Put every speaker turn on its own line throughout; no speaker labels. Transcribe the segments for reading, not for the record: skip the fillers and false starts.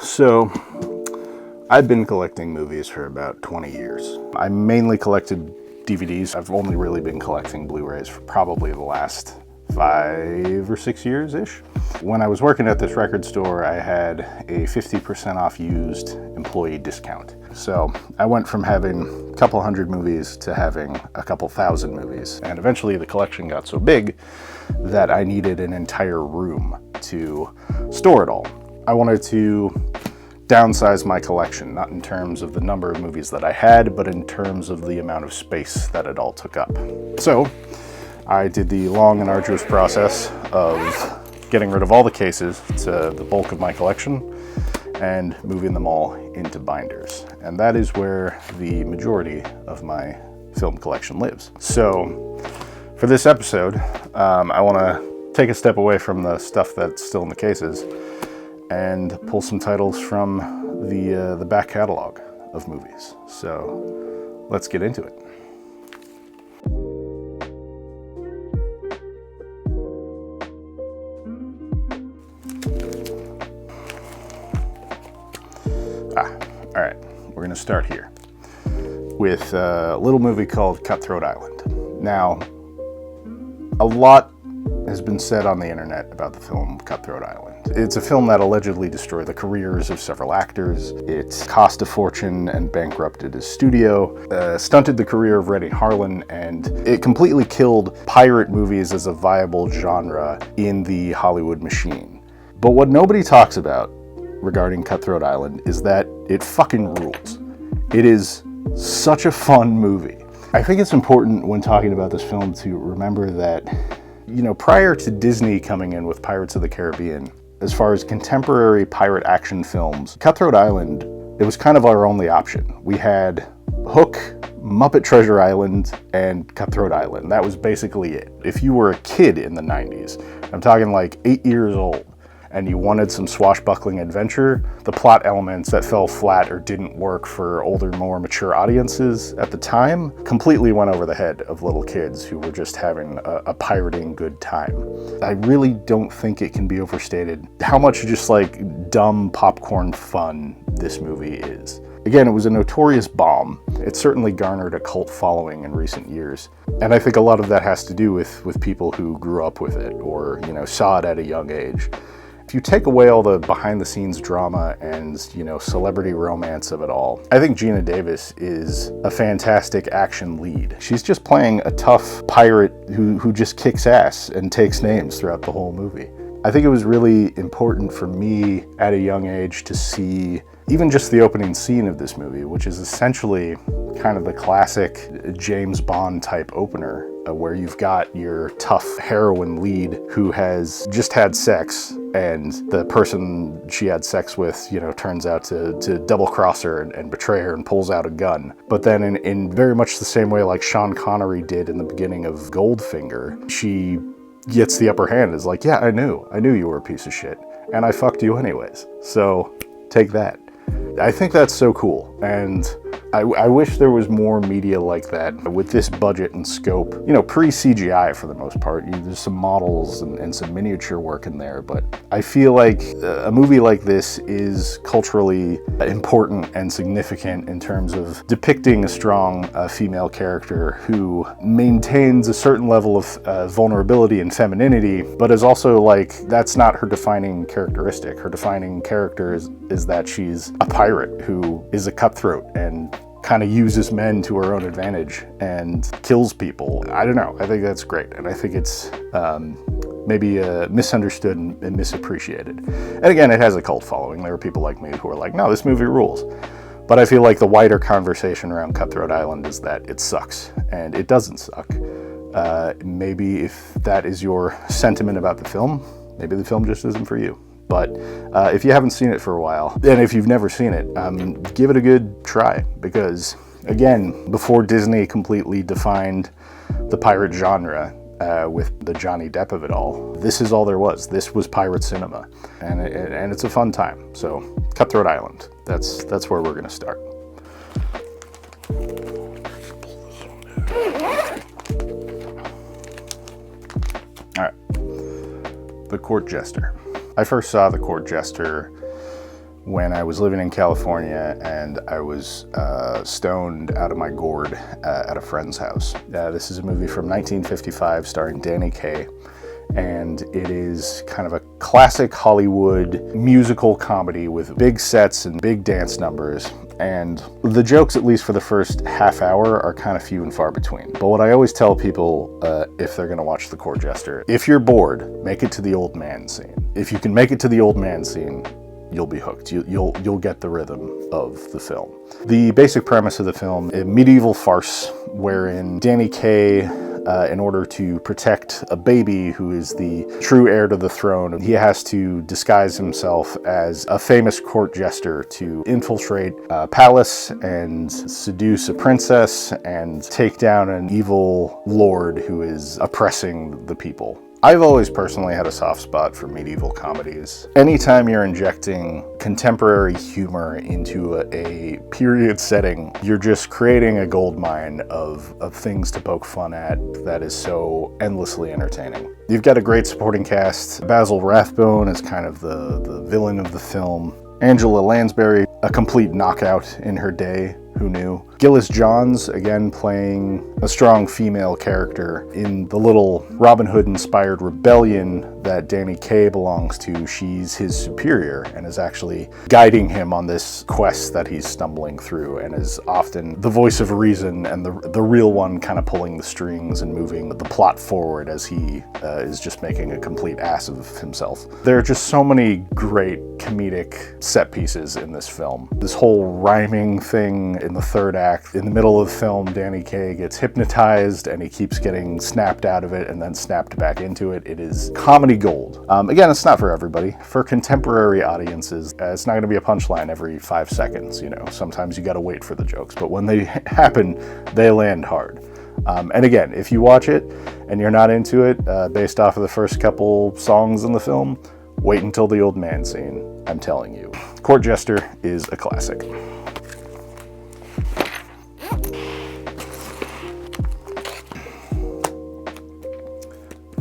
So, I've been collecting movies for about 20 years. I mainly collected DVDs. I've only really been collecting Blu-rays for probably the last 5 or 6 years-ish. When I was working at this record store, I had a 50% off used employee discount. So I went from having a couple hundred movies to having a couple thousand movies. And eventually the collection got so big that I needed an entire room to store it all. I wanted to downsize my collection, not in terms of the number of movies that I had, but in terms of the amount of space that it all took up. So I did the long and arduous process of getting rid of all the cases to the bulk of my collection and moving them all into binders. And that is where the majority of my film collection lives. So for this episode, I want to take a step away from the stuff that's still in the cases and pull some titles from the back catalog of movies. So let's get into it. All right, we're gonna start here with a little movie called Cutthroat Island. Now, a lot has been said on the internet about the film Cutthroat Island. It's a film that allegedly destroyed the careers of several actors. It cost a fortune and bankrupted his studio, stunted the career of Rennie Harlan, and it completely killed pirate movies as a viable genre in the Hollywood machine. But what nobody talks about regarding Cutthroat Island is that it fucking rules. It is such a fun movie. I think it's important when talking about this film to remember that, you know, prior to Disney coming in with Pirates of the Caribbean, as far as contemporary pirate action films, Cutthroat Island, it was kind of our only option. We had Hook, Muppet Treasure Island, and Cutthroat Island. That was basically it. If you were a kid in the 90s, I'm talking like 8 years old, and you wanted some swashbuckling adventure, the plot elements that fell flat or didn't work for older, more mature audiences at the time completely went over the head of little kids who were just having a pirating good time. I really don't think it can be overstated how much just like dumb popcorn fun this movie is. Again, it was a notorious bomb. It certainly garnered a cult following in recent years. And I think a lot of that has to do with people who grew up with it or, you know, saw it at a young age. If you take away all the behind-the-scenes drama and, you know, celebrity romance of it all, I think Geena Davis is a fantastic action lead. She's just playing a tough pirate who just kicks ass and takes names throughout the whole movie. I think it was really important for me at a young age to see even just the opening scene of this movie, which is essentially kind of the classic James Bond type opener, where you've got your tough heroine lead who has just had sex, and the person she had sex with, you know, turns out to double cross her and betray her and pulls out a gun. But then in very much the same way like Sean Connery did in the beginning of Goldfinger, she gets the upper hand, is like, yeah, I knew you were a piece of shit, and I fucked you anyways, so take that. I think that's so cool, and I wish there was more media like that with this budget and scope. You know, pre-CGI for the most part. There's some models and some miniature work in there, but I feel like a movie like this is culturally important and significant in terms of depicting a strong female character who maintains a certain level of vulnerability and femininity, but is also like, that's not her defining characteristic. Her defining character is that she's a pirate who is a cutthroat and kind of uses men to her own advantage and kills people. I don't know. I think that's great. And I think it's maybe misunderstood and misappreciated. And again, it has a cult following. There are people like me who are like, no, this movie rules. But I feel like the wider conversation around Cutthroat Island is that it sucks, and it doesn't suck. Maybe if that is your sentiment about the film, maybe the film just isn't for you. But if you haven't seen it for a while, and if you've never seen it, give it a good try. Because, again, before Disney completely defined the pirate genre with the Johnny Depp of it all, this is all there was. This was pirate cinema. And it's a fun time. So, Cutthroat Island. That's where we're going to start. All right. The Court Jester. I first saw The Court Jester when I was living in California and I was stoned out of my gourd at a friend's house. This is a movie from 1955 starring Danny Kaye, and it is kind of a classic Hollywood musical comedy with big sets and big dance numbers. And the jokes, at least for the first half hour, are kind of few and far between. But what I always tell people if they're going to watch The Court Jester, if you're bored, make it to the old man scene. If you can make it to the old man scene, you'll be hooked. You'll get the rhythm of the film. The basic premise of the film, a medieval farce wherein Danny Kaye, in order to protect a baby who is the true heir to the throne, he has to disguise himself as a famous court jester to infiltrate a palace and seduce a princess and take down an evil lord who is oppressing the people. I've always personally had a soft spot for medieval comedies. Anytime you're injecting contemporary humor into a period setting, you're just creating a goldmine of things to poke fun at that is so endlessly entertaining. You've got a great supporting cast. Basil Rathbone is kind of the villain of the film. Angela Lansbury, a complete knockout in her day. Who knew? Gillis Johns, again playing a strong female character in the little Robin Hood-inspired rebellion that Danny Kaye belongs to. She's his superior and is actually guiding him on this quest that he's stumbling through, and is often the voice of reason and the real one kind of pulling the strings and moving the plot forward as he is just making a complete ass of himself. There are just so many great comedic set pieces in this film. This whole rhyming thing in the third act. In the middle of the film, Danny Kaye gets hypnotized and he keeps getting snapped out of it and then snapped back into it. It is comedy gold. Again, it's not for everybody. For contemporary audiences, it's not going to be a punchline every 5 seconds. You know, sometimes you got to wait for the jokes, but when they happen, they land hard. And again, if you watch it and you're not into it based off of the first couple songs in the film, wait until the old man scene. I'm telling you. Court Jester is a classic.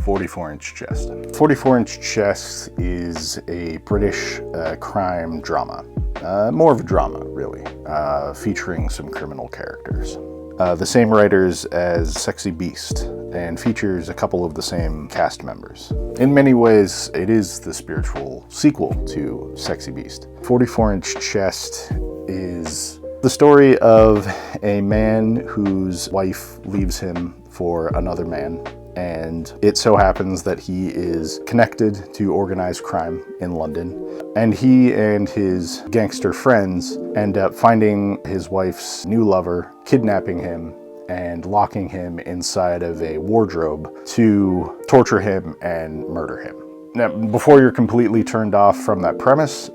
44-inch chest. 44-inch chest is a British crime drama. More of a drama, really, featuring some criminal characters. The same writers as Sexy Beast, and features a couple of the same cast members. In many ways, it is the spiritual sequel to Sexy Beast. 44-inch chest is the story of a man whose wife leaves him for another man, and it so happens that he is connected to organized crime in London, and he and his gangster friends end up finding his wife's new lover, kidnapping him, and locking him inside of a wardrobe to torture him and murder him. Now, before you're completely turned off from that premise,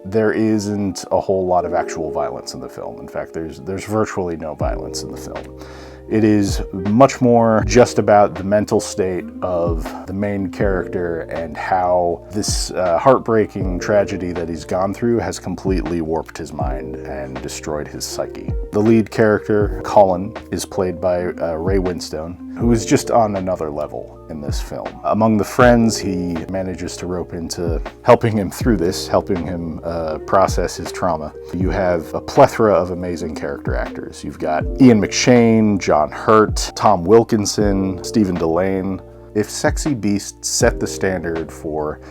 there isn't a whole lot of actual violence in the film. In fact, there's virtually no violence in the film. It is much more just about the mental state of the main character and how this heartbreaking tragedy that he's gone through has completely warped his mind and destroyed his psyche. The lead character, Colin, is played by Ray Winstone, who is just on another level in this film. Among the friends he manages to rope into helping him through this, helping him process his trauma, you have a plethora of amazing character actors. You've got Ian McShane, John Hurt, Tom Wilkinson, Stephen Delane. If Sexy Beast set the standard for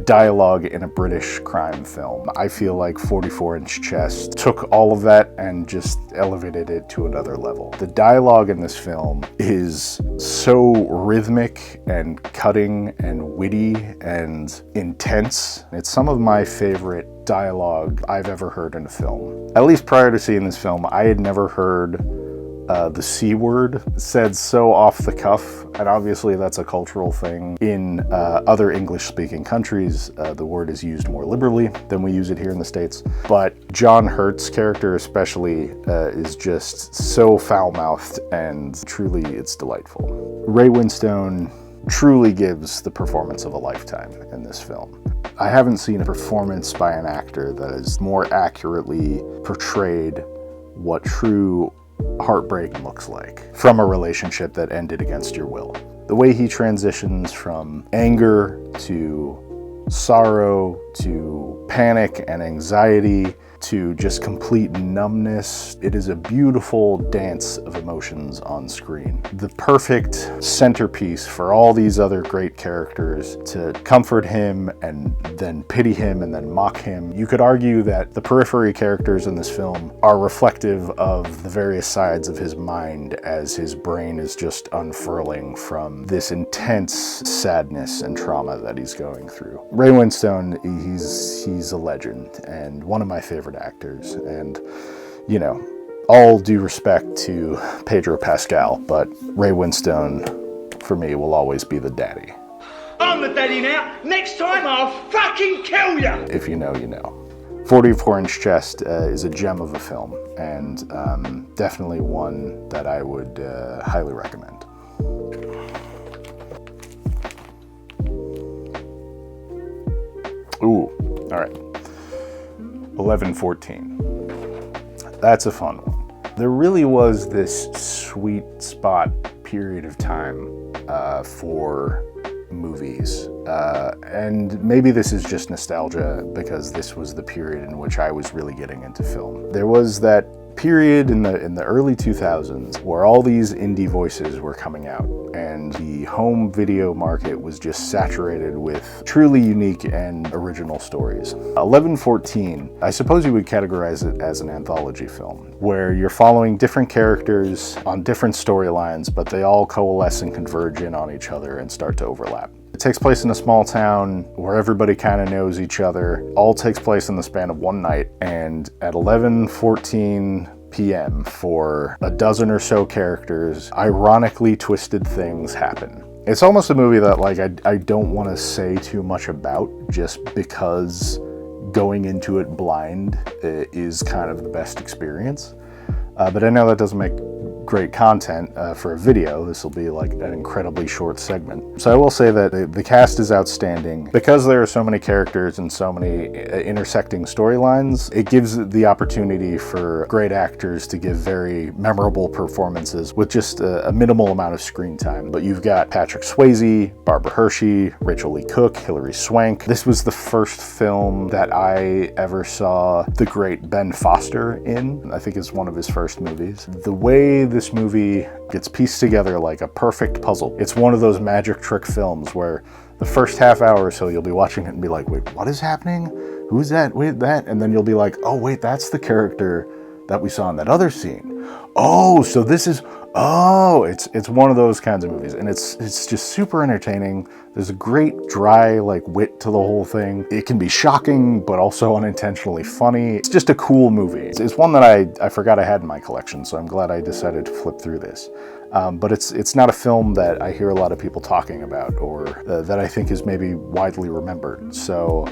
dialogue in a British crime film, I feel like 44-inch chest took all of that and just elevated it to another level. The dialogue in this film is so rhythmic and cutting and witty and intense. It's some of my favorite dialogue I've ever heard in a film. At least prior to seeing this film, I had never heard the C word said so off the cuff, and obviously that's a cultural thing. In other English-speaking countries, the word is used more liberally than we use it here in the States, but John Hurt's character especially is just so foul-mouthed, and truly it's delightful. Ray Winstone truly gives the performance of a lifetime in this film. I haven't seen a performance by an actor that has more accurately portrayed what true heartbreak looks like from a relationship that ended against your will. The way he transitions from anger to sorrow to panic and anxiety to just complete numbness. It is a beautiful dance of emotions on screen. The perfect centerpiece for all these other great characters to comfort him and then pity him and then mock him. You could argue that the periphery characters in this film are reflective of the various sides of his mind as his brain is just unfurling from this intense sadness and trauma that he's going through. Ray Winstone, he's a legend and one of my favorite actors, and you know, all due respect to Pedro Pascal, but Ray Winstone for me will always be the daddy.
I'm the daddy now. Next time I'll fucking kill you.
If you know, you know. 44-inch Chest is a gem of a film, and definitely one that I would highly recommend. Ooh, all right. 11:14. That's a fun one. There really was this sweet spot period of time for movies. And maybe this is just nostalgia because this was the period in which I was really getting into film. There was that period in the early 2000s where all these indie voices were coming out and the home video market was just saturated with truly unique and original stories. 11:14, I suppose you would categorize it as an anthology film where you're following different characters on different storylines, but they all coalesce and converge in on each other and start to overlap. It takes place in a small town where everybody kind of knows each other. All takes place in the span of one night, and at 11:14 p.m. for a dozen or so characters, ironically twisted things happen. It's almost a movie that I don't want to say too much about just because going into it blind is kind of the best experience. But I know that doesn't make great content for a video. This will be like an incredibly short segment. So I will say that the cast is outstanding. Because there are so many characters and so many intersecting storylines, it gives the opportunity for great actors to give very memorable performances with just a minimal amount of screen time. But you've got Patrick Swayze, Barbara Hershey, Rachel Lee Cook, Hilary Swank. This was the first film that I ever saw the great Ben Foster in. I think it's one of his first movies. The way this movie gets pieced together like a perfect puzzle. It's one of those magic trick films where the first half hour or so you'll be watching it and be like, wait, what is happening? Who's that? Wait, that? And then you'll be like, oh wait, that's the character that we saw in that other scene. Oh, so this is, oh, it's one of those kinds of movies, and it's just super entertaining. There's a great dry wit to the whole thing. It can be shocking, but also unintentionally funny. It's just a cool movie. It's one that I forgot I had in my collection, so I'm glad I decided to flip through this. But it's not a film that I hear a lot of people talking about or that I think is maybe widely remembered. So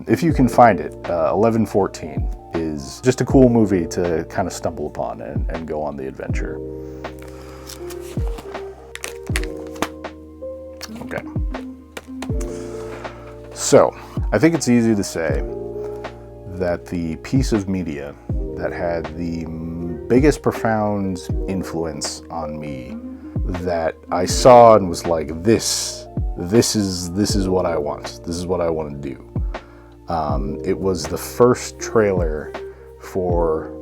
if you can find it, 11:14 is just a cool movie to kind of stumble upon and go on the adventure. Okay. So, I think it's easy to say that the piece of media that had the biggest profound influence on me that I saw and was like, this is what I want. This is what I want to do. It was the first trailer for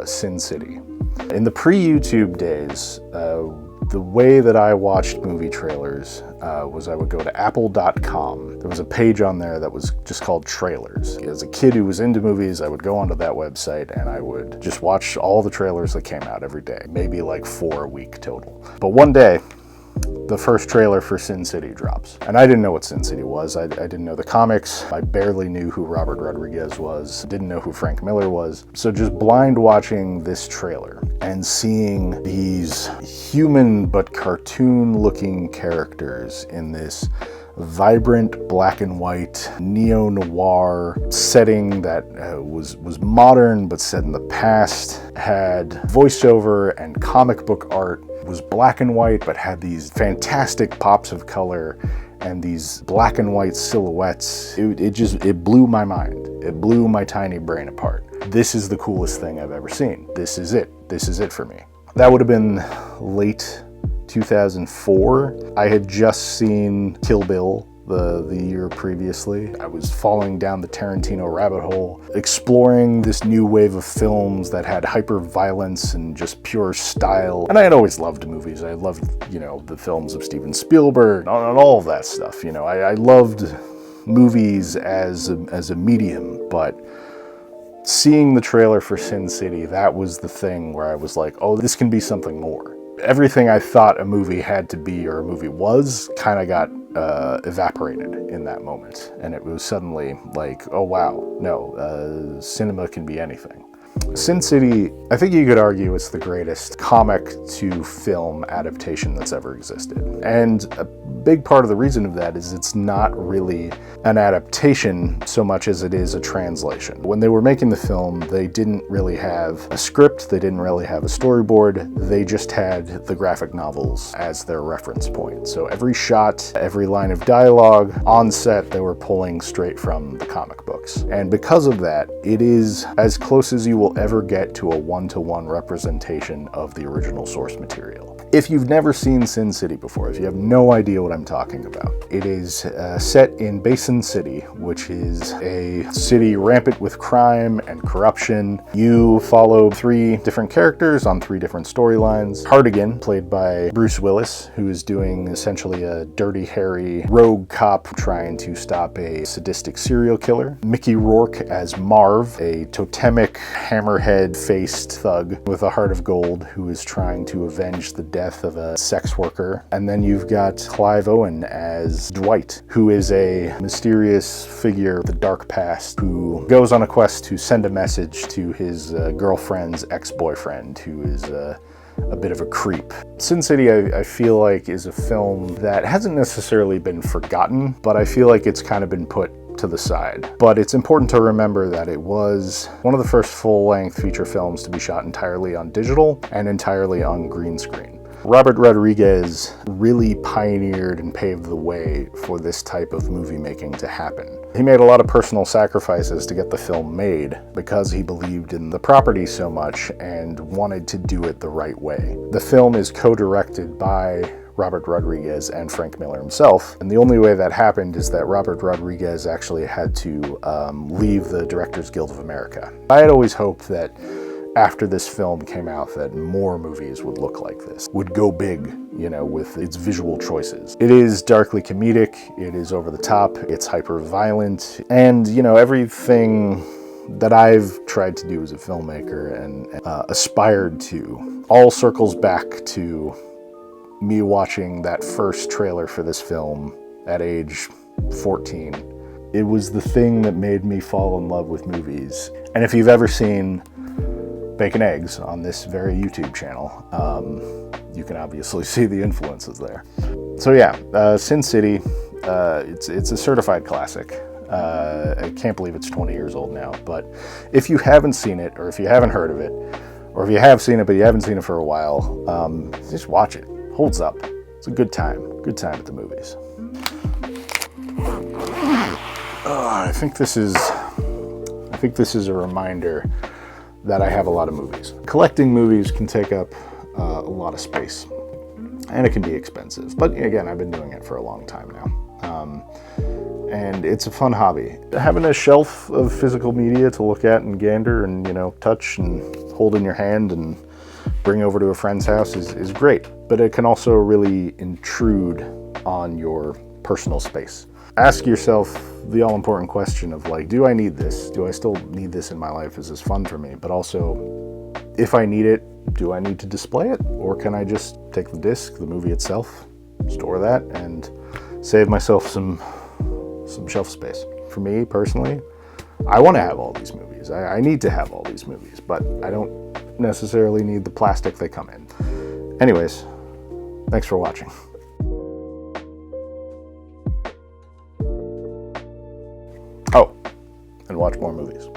Sin City. In the pre-YouTube days, the way that I watched movie trailers was I would go to apple.com. There was a page on there that was just called trailers. As a kid who was into movies, I would go onto that website and I would just watch all the trailers that came out every day, maybe 4 a week total. But one day, the first trailer for Sin City drops. And I didn't know what Sin City was. I didn't know the comics. I barely knew who Robert Rodriguez was. Didn't know who Frank Miller was. So just blind watching this trailer and seeing these human but cartoon looking characters in this vibrant black and white neo-noir setting that was modern but set in the past, had voiceover and comic book art, was black and white but had these fantastic pops of color and these black and white silhouettes. It blew my mind. It blew my tiny brain apart. This is the coolest thing I've ever seen. This is it. This is it for me. That would have been late 2004. I had just seen Kill Bill the year previously. I was falling down the Tarantino rabbit hole, exploring this new wave of films that had hyper violence and just pure style. And I had always loved movies. I loved, the films of Steven Spielberg and all of that stuff. I loved movies as a medium, but seeing the trailer for Sin City, that was the thing where I was like, oh, this can be something more. Everything I thought a movie had to be or a movie was kind of got evaporated in that moment. And it was suddenly like, oh wow, no, cinema can be anything. Sin City, I think you could argue it's the greatest comic to film adaptation that's ever existed. And a big part of the reason of that is it's not really an adaptation so much as it is a translation. When they were making the film, they didn't really have a script, they didn't really have a storyboard, they just had the graphic novels as their reference point. So every shot, every line of dialogue on set, they were pulling straight from the comic books. And because of that, it is as close as you will ever get to a one-to-one representation of the original source material. If you've never seen Sin City before, if you have no idea what I'm talking about, it is set in Basin City, which is a city rampant with crime and corruption. You follow 3 different characters on 3 different storylines. Hardigan, played by Bruce Willis, who is doing essentially a Dirty Harry rogue cop trying to stop a sadistic serial killer. Mickey Rourke as Marv, a totemic hammerhead-faced thug with a heart of gold who is trying to avenge the death of a sex worker. And then you've got Clive Owen as Dwight, who is a mysterious figure with a dark past who goes on a quest to send a message to his girlfriend's ex-boyfriend, who is a bit of a creep. Sin City, I feel like, is a film that hasn't necessarily been forgotten, but I feel like it's kind of been put to the side. But it's important to remember that it was one of the first full-length feature films to be shot entirely on digital and entirely on green screen. Robert Rodriguez really pioneered and paved the way for this type of movie making to happen. He made a lot of personal sacrifices to get the film made because he believed in the property so much and wanted to do it the right way. The film is co-directed by Robert Rodriguez and Frank Miller himself, and the only way that happened is that Robert Rodriguez actually had to leave the Directors Guild of America. I had always hoped that after this film came out that more movies would look like this, would go big, with its visual choices. It is darkly comedic, it is over the top, it's hyper violent, and everything that I've tried to do as a filmmaker and aspired to all circles back to me watching that first trailer for this film at age 14. It was the thing that made me fall in love with movies. And if you've ever seen Bacon Eggs on this very YouTube channel, you can obviously see the influences there. So yeah, Sin City, it's a certified classic. I can't believe it's 20 years old now, but if you haven't seen it, or if you haven't heard of it, or if you have seen it but you haven't seen it for a while, just watch it. Holds up. It's a good time at the movies. I think this is a reminder that I have a lot of movies. Collecting movies can take up a lot of space, and it can be expensive. But again, I've been doing it for a long time now. And it's a fun hobby. Having a shelf of physical media to look at and gander and, touch and hold in your hand and bring over to a friend's house is great. But it can also really intrude on your personal space. Ask yourself the all-important question of do I need this? Do I still need this in my life? Is this fun for me? But also, if I need it, do I need to display it? Or can I just take the disc, the movie itself, store that, and save myself some shelf space? For me, personally, I want to have all these movies. I need to have all these movies, but I don't necessarily need the plastic they come in. Anyways, thanks for watching. Oh, and watch more movies.